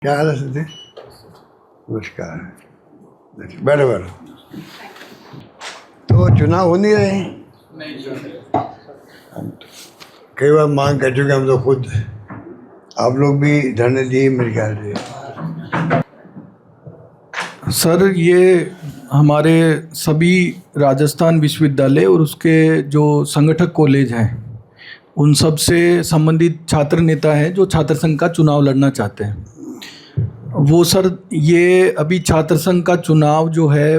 क्या हाल है सतीश? नमस्कार, बैठो बैठो। तो चुनाव हो नहीं रहे? कई बार मांग कर चुके हम तो खुद, आप लोग भी धरने दिए मेरे ख्याल से। सर, ये हमारे सभी राजस्थान विश्वविद्यालय और उसके जो संगठक कॉलेज हैं उन सब से संबंधित छात्र नेता हैं जो छात्र संघ का चुनाव लड़ना चाहते हैं। वो सर, ये अभी छात्र संघ का चुनाव जो है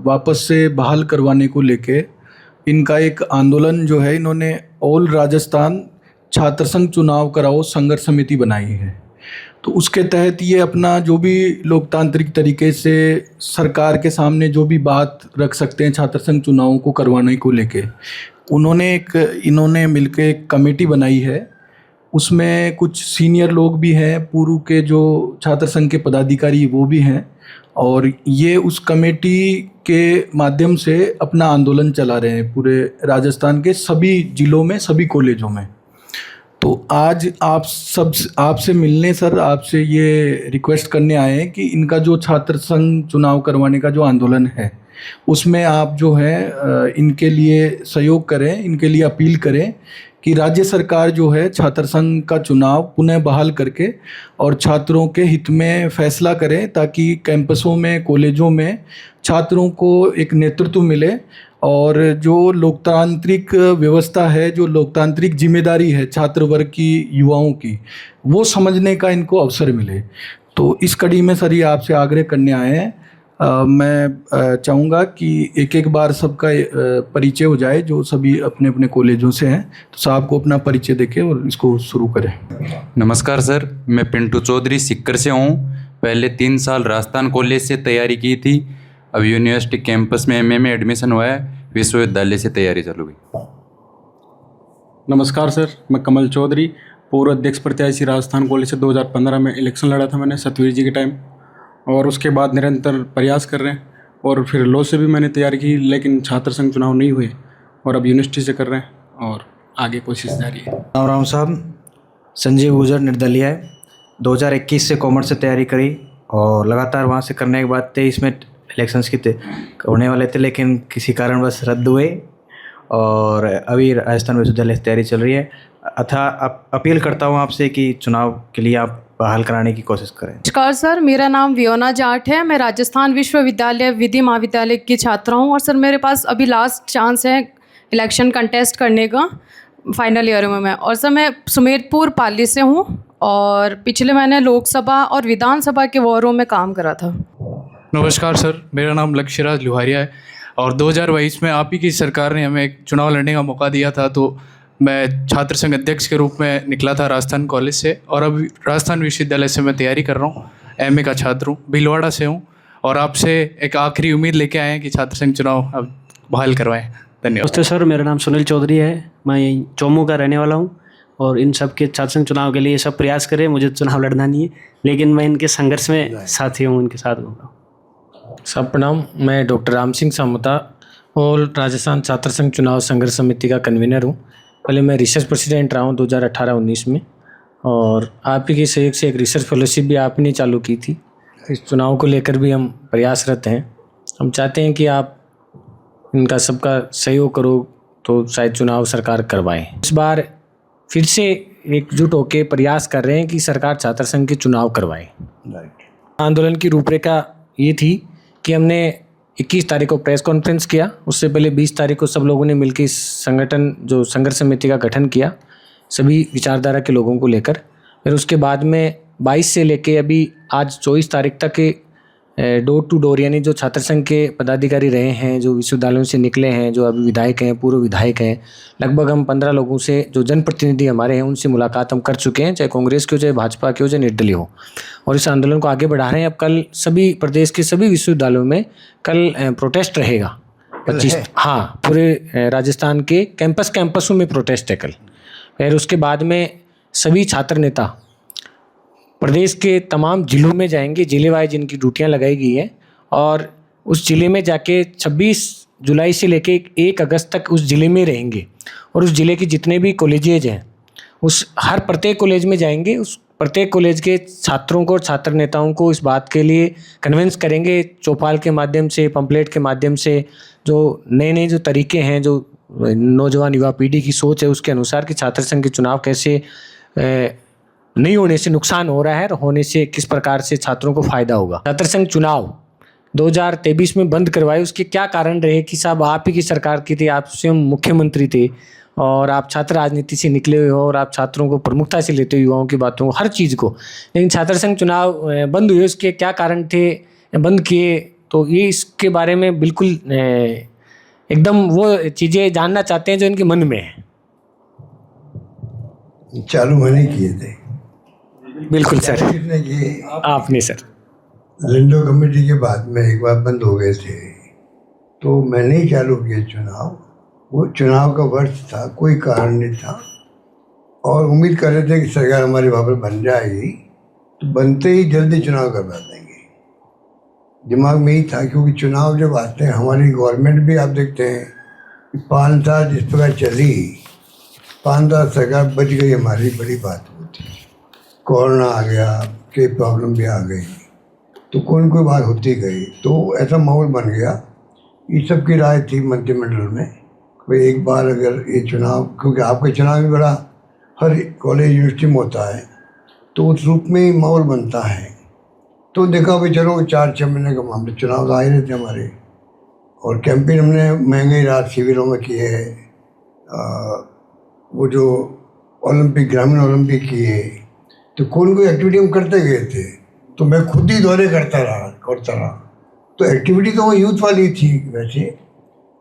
वापस से बहाल करवाने को लेके इनका एक आंदोलन जो है, इन्होंने ऑल राजस्थान छात्र संघ चुनाव कराओ संघर्ष समिति बनाई है। तो उसके तहत ये अपना जो भी लोकतांत्रिक तरीके से सरकार के सामने जो भी बात रख सकते हैं छात्र संघ चुनावों को करवाने को लेके, इन्होंने मिलकर एक कमेटी बनाई है। उसमें कुछ सीनियर लोग भी हैं, पूर्व के जो छात्र संघ के पदाधिकारी वो भी हैं, और ये उस कमेटी के माध्यम से अपना आंदोलन चला रहे हैं पूरे राजस्थान के सभी जिलों में, सभी कॉलेजों में। तो आज आपसे मिलने सर, आपसे ये रिक्वेस्ट करने आए हैं कि इनका जो छात्र संघ चुनाव करवाने का जो आंदोलन है उसमें आप जो है इनके लिए सहयोग करें, इनके लिए अपील करें कि राज्य सरकार जो है छात्र संघ का चुनाव पुनः बहाल करके और छात्रों के हित में फैसला करें, ताकि कैंपसों में, कॉलेजों में छात्रों को एक नेतृत्व मिले और जो लोकतांत्रिक व्यवस्था है, जो लोकतांत्रिक जिम्मेदारी है छात्र वर्ग की, युवाओं की, वो समझने का इनको अवसर मिले। तो इस कड़ी में सर ये आपसे आग्रह करने आए हैं। मैं चाहूँगा कि एक एक बार सबका परिचय हो जाए, जो सभी अपने अपने कॉलेजों से हैं। तो साहब को अपना परिचय देके और इसको शुरू करें। नमस्कार सर, मैं पिंटू चौधरी सिक्कर से हूँ। पहले 3 साल राजस्थान कॉलेज से तैयारी की थी, अब यूनिवर्सिटी कैंपस में एमए में एडमिशन हुआ है, विश्वविद्यालय से तैयारी चालू हुई। नमस्कार सर, मैं कमल चौधरी, पूर्व अध्यक्ष प्रत्याशी राजस्थान कॉलेज से 2015 में इलेक्शन लड़ा था मैंने सतवीर जी के टाइम, और उसके बाद निरंतर प्रयास कर रहे हैं। और फिर लॉ से भी मैंने तैयारी की, लेकिन छात्र संघ चुनाव नहीं हुए, और अब यूनिवर्सिटी से कर रहे हैं और आगे कोशिश जारी है। राम साहब, संजीव गुजर निर्दलीय है। 2021 से कॉमर्स से तैयारी करी और लगातार वहाँ से करने के बाद 23 में इलेक्शंस की होने वाले थे, लेकिन किसी कारणवश रद्द हुए और अभी राजस्थान विश्वविद्यालय से तैयारी चल रही है। अतः अपील करता हूँ आपसे कि चुनाव के लिए आप बहाल कराने की कोशिश करें। नमस्कार सर, मेरा नाम वियोना जाट है। मैं राजस्थान विश्वविद्यालय विधि महाविद्यालय की छात्रा हूँ, और सर मेरे पास अभी लास्ट चांस है इलेक्शन कंटेस्ट करने का फाइनल ईयर में। और सर मैं सुमेरपुर पाली से हूँ, और पिछले महीने लोकसभा और विधानसभा के वारों में काम करा था। नमस्कार सर, मेरा नाम लक्ष्यराज लुहारिया है, और 2022 में आप ही की सरकार ने हमें एक चुनाव लड़ने का मौका दिया था, तो मैं छात्र संघ अध्यक्ष के रूप में निकला था राजस्थान कॉलेज से, और अब राजस्थान विश्वविद्यालय से मैं तैयारी कर रहा हूँ। एमए का छात्र हूँ, भीलवाड़ा से हूँ, और आपसे एक आखिरी उम्मीद लेके आए हैं कि छात्र संघ चुनाव अब बहाल करवाएं। धन्यवाद। नमस्ते सर, मेरा नाम सुनील चौधरी है, मैं यहीं चौमू का रहने वाला हूँ, और इन सब के छात्र संघ चुनाव के लिए सब प्रयास करें। मुझे चुनाव लड़ना नहीं है, लेकिन मैं इनके संघर्ष में साथी हूँ, उनके साथ हूँ। सब प्रणाम, मैं डॉक्टर राम सिंह सामुता और राजस्थान छात्र संघ चुनाव संघर्ष समिति का कन्वीनर हूँ। पहले मैं रिसर्च प्रेसिडेंट रहा हूँ 2018-19 में, और आप ही के सहयोग से एक रिसर्च फेलोशिप भी आपने चालू की थी। इस चुनाव को लेकर भी हम प्रयासरत हैं। हम चाहते हैं कि आप इनका सबका सहयोग करो तो शायद चुनाव सरकार करवाए। इस बार फिर से एकजुट होकर प्रयास कर रहे हैं कि सरकार छात्र संघ के चुनाव करवाए। आंदोलन की रूपरेखा ये थी कि हमने 21 तारीख को प्रेस कॉन्फ्रेंस किया, उससे पहले 20 तारीख को सब लोगों ने मिलकर इस संगठन जो संघर्ष समिति का गठन किया, सभी विचारधारा के लोगों को लेकर। फिर उसके बाद में 22 से लेके अभी आज 24 तारीख तक के डोर टू डोर, यानी जो छात्र संघ के पदाधिकारी रहे हैं, जो विश्वविद्यालयों से निकले हैं, जो अभी विधायक हैं, पूर्व विधायक हैं, लगभग हम 15 लोगों से, जो जनप्रतिनिधि हमारे हैं, उनसे मुलाकात हम कर चुके हैं, चाहे कांग्रेस के हो, चाहे भाजपा के हो, चाहे निर्दलीय हो, और इस आंदोलन को आगे बढ़ा रहे हैं। अब कल सभी प्रदेश के सभी विश्वविद्यालयों में कल प्रोटेस्ट रहेगा 25, हाँ, पूरे राजस्थान के कैंपसों में प्रोटेस्ट है कल। फिर उसके बाद में सभी छात्र नेता प्रदेश के तमाम जिलों में जाएंगे, जिले वाइज जिनकी ड्यूटियां लगाई गई हैं, और उस जिले में जाके 26 जुलाई से लेके 1 अगस्त तक उस जिले में रहेंगे, और उस जिले के जितने भी कॉलेजेज हैं उस हर प्रत्येक कॉलेज में जाएंगे, उस प्रत्येक कॉलेज के छात्रों को और छात्र नेताओं को इस बात के लिए कन्विंस करेंगे, चौपाल के माध्यम से, पंपलेट के माध्यम से, जो नए नए जो तरीके हैं, जो नौजवान युवा पीढ़ी की सोच है उसके अनुसार कि छात्र संघ के चुनाव कैसे नहीं होने से नुकसान हो रहा है और होने से किस प्रकार से छात्रों को फायदा होगा। छात्र संघ चुनाव 2023 में बंद करवाए, उसके क्या कारण रहे कि साहब आप ही की सरकार की थी, आप स्वयं मुख्यमंत्री थे और आप छात्र राजनीति से निकले हुए हो और आप छात्रों को प्रमुखता से लेते हो, युवाओं की बातों को, हर चीज़ को, लेकिन छात्र संघ चुनाव बंद हुए, उसके क्या कारण थे बंद किए, तो ये इसके बारे में बिल्कुल एकदम वो चीज़ें जानना चाहते हैं जो इनके मन में है। चालू मैंने किए थे। बिल्कुल सर, किसने किए? आपने सर। लिंडो कमेटी के बाद में एक बार बंद हो गए थे, तो मैंने ही चालू किए चुनाव। वो चुनाव का वर्ष था, कोई कारण नहीं था, और उम्मीद कर रहे थे कि सरकार हमारी वापस बन जाएगी, तो बनते ही जल्दी चुनाव करवा देंगे। दिमाग में ही था, क्योंकि चुनाव जब आते हैं, हमारी गवर्नमेंट भी आप देखते हैं कि 5 साल जिस प्रकार चली, 5 साल सरकार बच गई, हमारी बड़ी बात होती। कोरोना आ गया, कई प्रॉब्लम भी आ गई, तो कोई कोई बात होती गई, तो ऐसा माहौल बन गया। ये सब की राय थी मंत्रिमंडल में, कोई एक बार अगर ये चुनाव, क्योंकि आपका चुनाव भी बड़ा हर कॉलेज यूनिवर्सिटी में होता है, तो उस रूप में ही माहौल बनता है। तो देखा भाई चलो 4-6 महीने का मामले, चुनाव तो आ ही रहे थे हमारे, और कैंपेन हमने महंगे रात शिविरों में किए है, वो जो ओलंपिक, ग्रामीण ओलंपिक किए, तो कोई एक्टिविटी हम करते गए थे, तो मैं खुद ही दौरे करता रहा। तो एक्टिविटी तो वो यूथ वाली थी वैसे,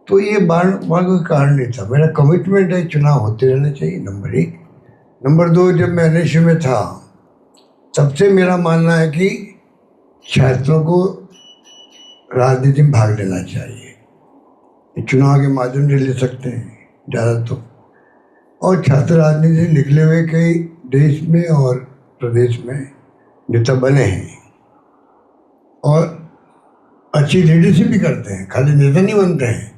तो ये बार कोई कारण नहीं था। मेरा कमिटमेंट है चुनाव होते रहने चाहिए, नंबर 1। नंबर 2, जब मैं NSU में था तब से मेरा मानना है कि छात्रों को राजनीति में भाग लेना चाहिए। चुनाव के माध्यम से ले सकते हैं ज़्यादा तो, और छात्र राजनीति से निकले हुए कई देश में और प्रदेश में नेता बने हैं और अच्छी लीडरशिप भी करते हैं, खाली नेता नहीं बनते हैं।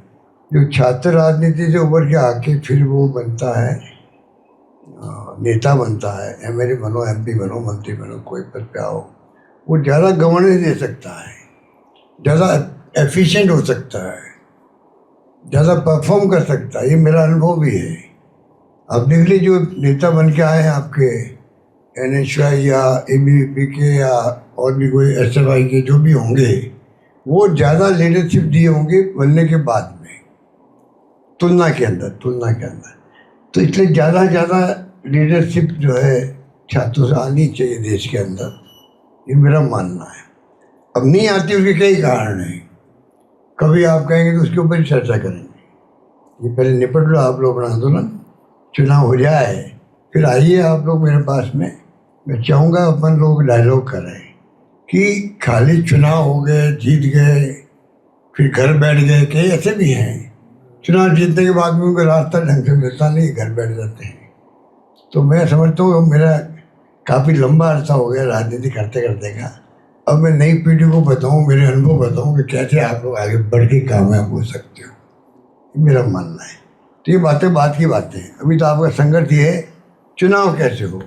जो छात्र राजनीति से उभर के आके फिर वो बनता है, नेता बनता है, MLA बनो, MP बनो, मंत्री बनो, कोई पद पे आओ, वो ज़्यादा गवर्नेंस दे सकता है, ज़्यादा एफिशिएंट हो सकता है, ज़्यादा परफॉर्म कर सकता है। ये मेरा अनुभव भी है। अब देख लीजिए, जो नेता बन के आए हैं आपके NSY या ABVP के या और भी कोई SFI के जो भी होंगे, वो ज़्यादा लीडरशिप दिए होंगे बनने के बाद में, तुलना के अंदर। तो इसलिए ज़्यादा लीडरशिप जो है छात्रों से आनी चाहिए देश के अंदर, ये मेरा मानना है। अब नहीं आती, उसके कई कारण हैं, कभी आप कहेंगे तो उसके ऊपर चर्चा करेंगे। ये पहले निपट लो आप लोग अपना आंदोलन, चुनाव हो जाए, फिर आइए आप लोग मेरे पास में। मैं चाहूँगा अपन लोग डायलॉग करें कि खाली चुनाव हो गए, जीत गए, फिर घर बैठ गए, कई ऐसे भी हैं चुनाव जीतने के बाद में उनको रास्ता ढंग से मिलता नहीं, घर बैठ जाते हैं। तो मैं समझता हूँ मेरा काफ़ी लंबा अर्सा हो गया राजनीति करते करते का। अब मैं नई पीढ़ी को बताऊँ, मेरे अनुभव बताऊँ कि कैसे आप लोग आगे बढ़ के कामयाब हो सकते हो, ये मेरा मानना है। तो ये बातें बात की बातें हैं। अभी तो आपका संघर्ष ये है चुनाव कैसे हो,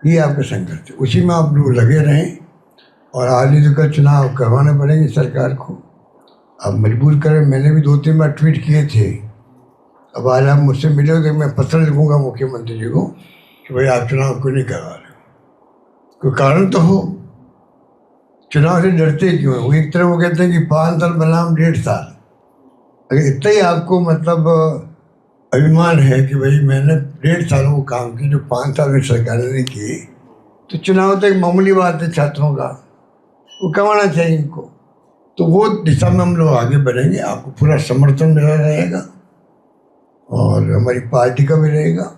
ये आपका संघर्ष है, उसी में आप लोग लगे रहें। और आज ही तो कल चुनाव करवाने पड़ेंगे सरकार को, आप मजबूर करें। मैंने भी 2-3 बार ट्वीट किए थे। अब आज आप मुझसे मिले तो मैं पत्र लिखूँगा मुख्यमंत्री जी को कि भाई आप चुनाव क्यों नहीं करवा रहे हो, कोई कारण तो हो। चुनाव से डरते क्यों हैं? वो एक तरफ वो कहते हैं कि 5 साल बनाम 1.5 साल। अगर इतना ही आपको मतलब अभिमान है कि भाई मैंने 1.5 साल वो काम किए जो 5 साल में सरकार ने किए, तो चुनाव तो एक मामूली बात है छात्रों का, वो करवाना चाहिए इनको। तो वो दिशा में हम लोग आगे बढ़ेंगे, आपको पूरा समर्थन मिला रहेगा और हमारी पार्टी का भी रहेगा।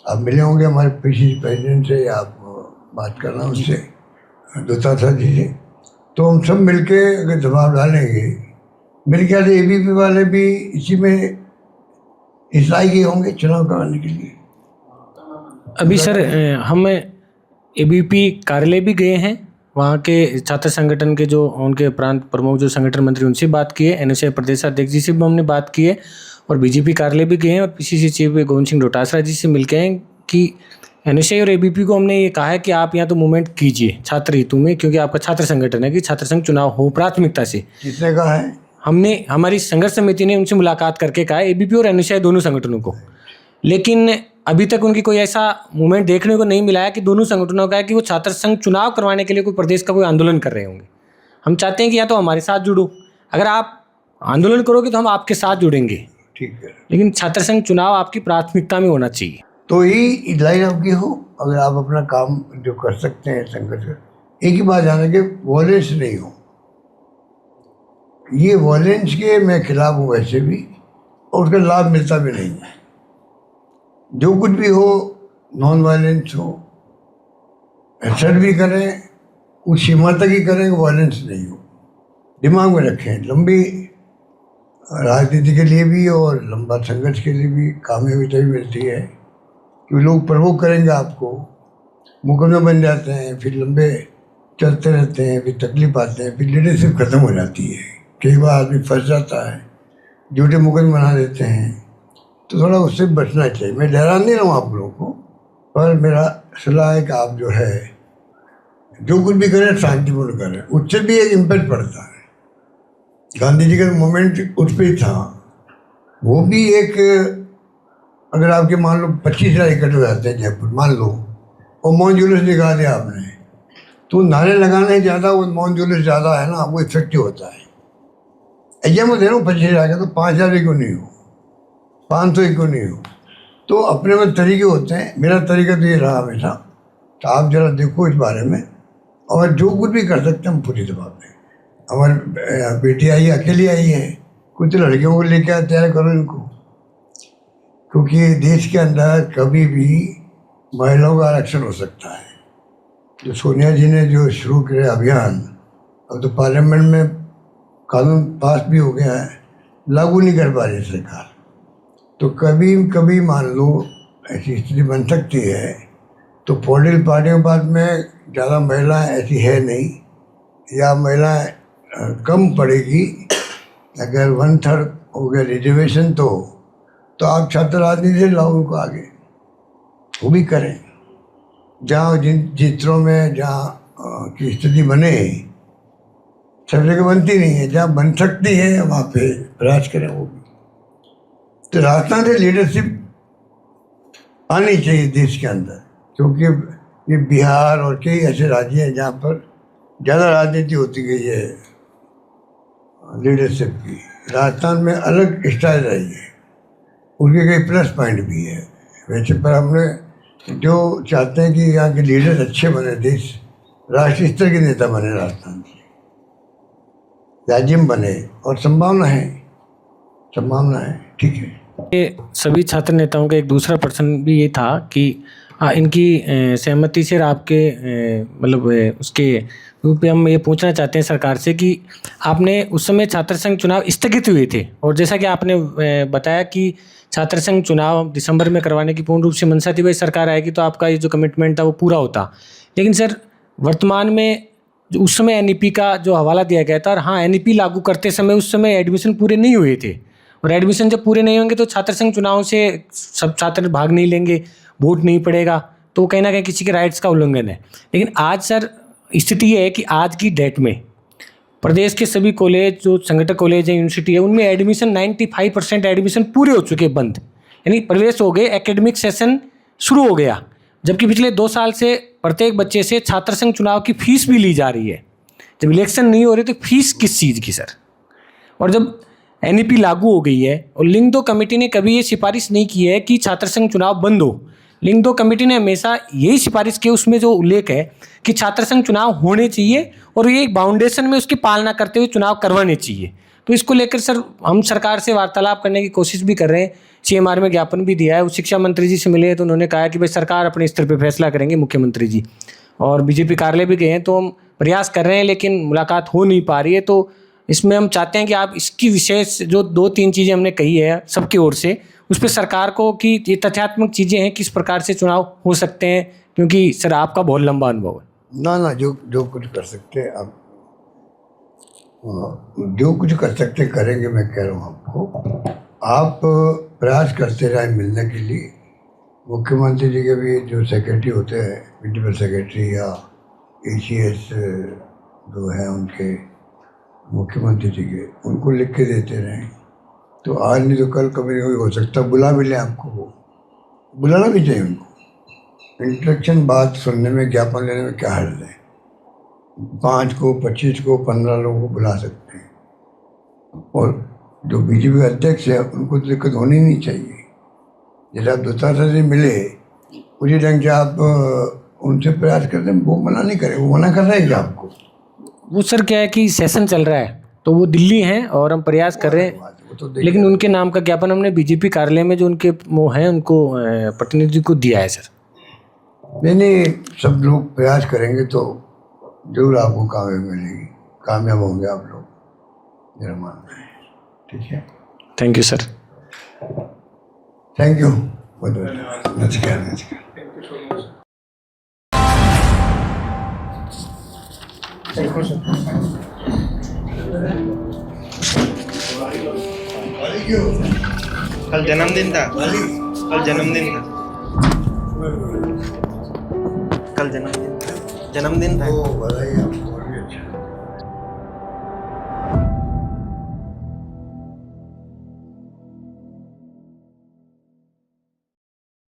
आप मिले होंगे हमारे PCC प्रेसिडेंट से, या आप बात करना उससे, दुतासा जी से, तो हम सब मिलके अगर दबाव डालेंगे, मेरे ख्याल से ABP वाले भी इसी में हिस्सा ही होंगे चुनाव कराने के लिए। अभी सर हम ABP कार्यालय भी गए हैं, वहाँ के छात्र संगठन के जो उनके प्रांत प्रमुख जो संगठन मंत्री उनसे बात की है, NSY प्रदेश अध्यक्ष जी से भी हमने बात की है, और BJP कार्यालय भी गए हैं और PCC चीफ गोविंद सिंह डोटासरा जी से मिल के हैं कि एनएसआई और एबीपी को हमने ये कहा है कि आप यहाँ तो मूवमेंट कीजिए छात्र हितों में, क्योंकि आपका छात्र संगठन है, कि छात्र संघ चुनाव हो प्राथमिकता से। किसने कहा है? हमने, हमारी संघर्ष समिति ने उनसे मुलाकात करके कहा है, एबीपी और एनएसआई दोनों संगठनों को। लेकिन अभी तक उनकी कोई ऐसा मूवमेंट देखने को नहीं मिला है कि दोनों संगठनों का है कि वो छात्र संघ चुनाव करवाने के लिए कोई प्रदेश का कोई आंदोलन कर रहे होंगे। हम चाहते हैं कि या तो हमारे साथ जुड़ो, अगर आप आंदोलन करोगे तो हम आपके साथ जुड़ेंगे, ठीक है, लेकिन छात्र संघ चुनाव आपकी प्राथमिकता में होना चाहिए। तो ही लाइन आपकी हो। अगर आप अपना काम जो कर सकते हैं संघर्ष, एक ही बात जाने के वॉयलेंस नहीं हो। ये वॉयलेंस के मैं खिलाफ हूँ वैसे भी, और उसका लाभ मिलता भी नहीं है। जो कुछ भी हो नॉन वायलेंस हो, असर भी करें उस सीमा तक ही करें, वॉयलेंस नहीं हो। दिमाग में रखें, लंबी राजनीति के लिए भी और लंबा संघर्ष के लिए भी कामयाबी तभी मिलती है कि लोग प्रवोक करेंगे आपको, मुकदमे बन जाते हैं, फिर लंबे चलते रहते हैं, फिर तकलीफ आते हैं, फिर लीडरशिप खत्म हो जाती है। कई बार आदमी फंस जाता है, झूठे मुकदमे बना देते हैं, तो थोड़ा उससे बचना चाहिए। मैं डरा नहीं रहा हूँ आप लोगों को, पर मेरा सलाह है कि आप जो है जो कुछ भी करें शांतिपूर्ण करें। उससे भी एक इम्पैक्ट पड़ता है। गांधी जी का मोमेंट उस पर ही था, वो भी एक, अगर आपके मान लो 25,000 इकट्ठे हो जाते हैं जयपुर, मान लो, और मौन जुलूस निकाल दिया आपने, तो नारे लगाने ज़्यादा वो मौन जुलूस ज़्यादा है ना, वो इफेक्टिव होता है। ऐसा मैं दे रहा हूँ 25,000 का, तो 5,000 क्यों नहीं हो, 500 क्यों नहीं हो। तो अपने में तरीके होते हैं। मेरा तरीका तो ये रहा हमेशा। तो आप जरा देखो इस बारे में, और जो कुछ भी कर सकते हैं हम पूरी दबाव दें। हमारी बेटी आई, अकेली आई है, कुछ लड़कियों को लेकर आए, तैयार करो इनको, क्योंकि देश के अंदर कभी भी महिलाओं का आरक्षण हो सकता है। जो सोनिया जी ने जो शुरू किया अभियान, अब तो पार्लियामेंट में कानून पास भी हो गया है, लागू नहीं कर पा रही सरकार। तो कभी कभी मान लो ऐसी स्थिति बन सकती है, तो पॉलिटिकल पार्टियों के पास में ज़्यादा महिलाएं ऐसी है नहीं, या महिलाएं कम पड़ेगी। अगर 1/3 हो गया रिजर्वेशन, तो आप छात्र राजनीति से लाओ उनको आगे, वो भी करें। जहाँ जिन क्षेत्रों में जहाँ की स्थिति बने, सब जगह बनती नहीं है, जहाँ बन सकती है वहाँ पे प्रयास करें वो भी। तो राजस्थान से लीडरशिप आनी चाहिए देश के अंदर, क्योंकि ये बिहार और कई ऐसे राज्य हैं जहाँ पर ज़्यादा राजनीति होती गई है लीडरशिप की। राजस्थान में अलग स्टाइल रही है, उनके कई प्लस पॉइंट भी है वैसे। पर हमने जो चाहते हैं कि यहाँ के लीडर्स अच्छे बने, देश राष्ट्रीय स्तर के नेता बने, राजस्थान से राज्य में बने, और संभावना है ठीक है। ये सभी छात्र नेताओं का एक दूसरा प्रश्न भी ये था कि इनकी सहमति से आपके मतलब उसके रूप में हम ये पूछना चाहते हैं सरकार से कि आपने उस समय छात्र संघ चुनाव स्थगित हुए थे, और जैसा कि आपने बताया कि छात्र संघ चुनाव दिसंबर में करवाने की पूर्ण रूप से मंशा थी, भाई सरकार आएगी तो आपका ये जो कमिटमेंट था वो पूरा होता। लेकिन सर वर्तमान में जो उस समय एनईपी का जो हवाला दिया गया था, और हाँ एनईपी लागू करते समय उस समय एडमिशन पूरे नहीं हुए थे, और एडमिशन जब पूरे नहीं होंगे तो छात्र संघ चुनाव से सब छात्र भाग नहीं लेंगे, वोट नहीं पड़ेगा, तो कहीं ना कहीं किसी के राइट्स का उल्लंघन है। लेकिन आज सर स्थिति ये है कि आज की डेट में प्रदेश के सभी कॉलेज, जो संगठक कॉलेज है, यूनिवर्सिटी है, उनमें एडमिशन 95% एडमिशन पूरे हो चुके बंद, यानी प्रवेश हो गए, एकेडमिक सेशन शुरू हो गया। जबकि पिछले 2 साल से प्रत्येक बच्चे से छात्र संघ चुनाव की फीस भी ली जा रही है। जब इलेक्शन नहीं हो रही तो फीस किस चीज़ की सर? और जब एनईपी लागू हो गई है, और लिंग 2 कमेटी ने कभी ये सिफारिश नहीं की है कि छात्र संघ चुनाव बंद हो। लिंग 2 कमेटी ने हमेशा यही सिफारिश की, उसमें जो उल्लेख है कि छात्र संघ चुनाव होने चाहिए, और ये एक बाउंडेशन में उसकी पालना करते हुए चुनाव करवाने चाहिए। तो इसको लेकर सर हम सरकार से वार्तालाप करने की कोशिश भी कर रहे हैं, सीएमआर में ज्ञापन भी दिया है। वो शिक्षा मंत्री जी से मिले तो उन्होंने कहा कि भाई सरकार अपने स्तर पर फैसला करेंगे, मुख्यमंत्री जी, और बीजेपी कार्यालय भी गए हैं, तो हम प्रयास कर रहे हैं लेकिन मुलाकात हो नहीं पा रही है। तो इसमें हम चाहते हैं कि आप इसकी विशेष जो 2-3 चीज़ें हमने कही है सबकी ओर से, उस पर सरकार को कि ये तथ्यात्मक चीज़ें हैं, किस प्रकार से चुनाव हो सकते हैं, क्योंकि सर आपका बहुत लंबा अनुभव है। ना जो कुछ कर सकते हैं आप, जो कुछ कर सकते हैं करेंगे। मैं कह रहा हूँ आपको, आप प्रयास करते रहे मिलने के लिए, मुख्यमंत्री जी के भी जो सेक्रेटरी होते हैं, प्रिंसिपल सेक्रेटरी या ACS जो हैं उनके, मुख्यमंत्री जी के, उनको लिख के देते रहें तो आज नहीं तो कल कभी नहीं हो सकता। बुला भी लें आपको, वो बुलाना भी चाहिए उनको। इंटरेक्शन बात सुनने में, ज्ञापन लेने में क्या हर्ज है। 5 को 25 को 15 लोगों को बुला सकते हैं। और जो BJP के अध्यक्ष है उनको तो दिक्कत होनी नहीं चाहिए। जैसे आप दूसरा से मिले उसी ढंग से आप उनसे प्रयास करते हैं, वो मना नहीं करे, वो मना कर रहे हैं क्या आपको? वो सर क्या है कि सेशन चल रहा है तो वो दिल्ली हैं और हम प्रयास कर रहे हैं, वो तो लेकिन उनके नाम का ज्ञापन हमने BJP कार्यालय में जो उनके वो हैं उनको प्रतिनिधि को दिया है सर। नहीं, सब लोग प्रयास करेंगे तो जरूर आपको कामयाबी मिलेगी, कामयाब होंगे आप लोग, मेरा मानना है। ठीक है, thank you sir. Thank you, नमस्कार नमस्कार। कल जन्मदिन था, कल जन्मदिन था, कल जन्मदिन था। ओ, बधाई आपको।